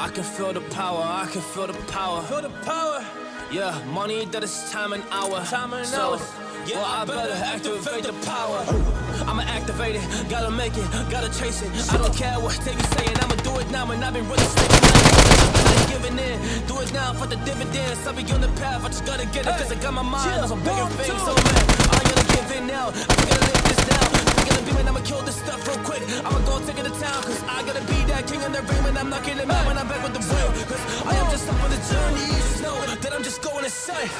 I can feel the power, I can feel the power. Feel the power. Yeah, money that is time and hour. Time and hours. Yeah, well, I better activate the power. I'ma activate it, gotta make it, gotta chase it. I don't care what they be saying, I'ma do it now. And I've been really sticking out, giving in. Do it now for the dividends. I'll be on the path, I just gotta get it. Cause I got my mind on some bigger things. So man, I ain't gonna give in now. I gotta live this down. I gotta be, man, I'ma kill this stuff real quick. I'ma go take it to town. Cause I gotta be that king in the ring. When I'm knocking it out, when I'm back with the real. Cause I am just up on the journey. You just know that I'm just going insane.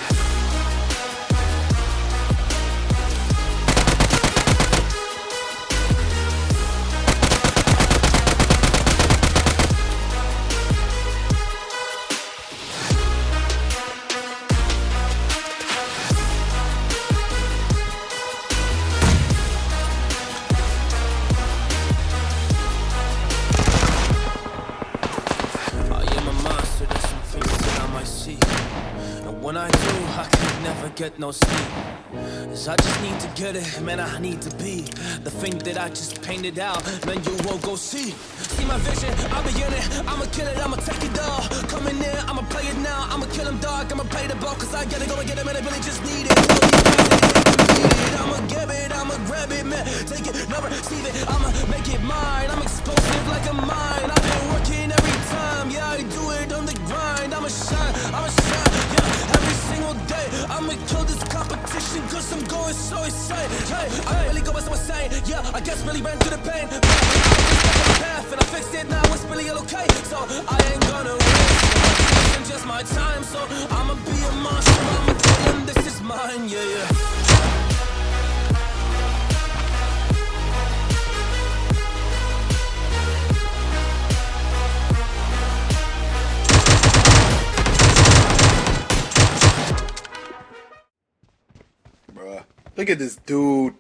When I do, I can never get no sleep. Cause I just need to get it, man, I need to be the thing that I just painted out, man, you won't go see. See my vision, I'll be in it, I'ma kill it, I'ma take it all. Coming in, I'ma play it now, I'ma kill him dog, I'ma play the ball. Cause I gotta go and get it, man, I really just need it. I'ma give it, I'ma grab it, man, take it, never receive it, I'ma make it mine. I'm explosive like a mine, I've been working every time, yeah, I do it on the grind. I'ma shine, yeah, every single day. I'ma kill this competition cause I'm going so insane. Hey, I really go by someone saying, yeah, I guess really ran through the pain. But I just got on the path and I fixed it, now it's really okay. So I ain't gonna waste just my time. So I'ma be a monster, I'ma tell them this is mine, yeah, yeah. Bruh, look at this dude.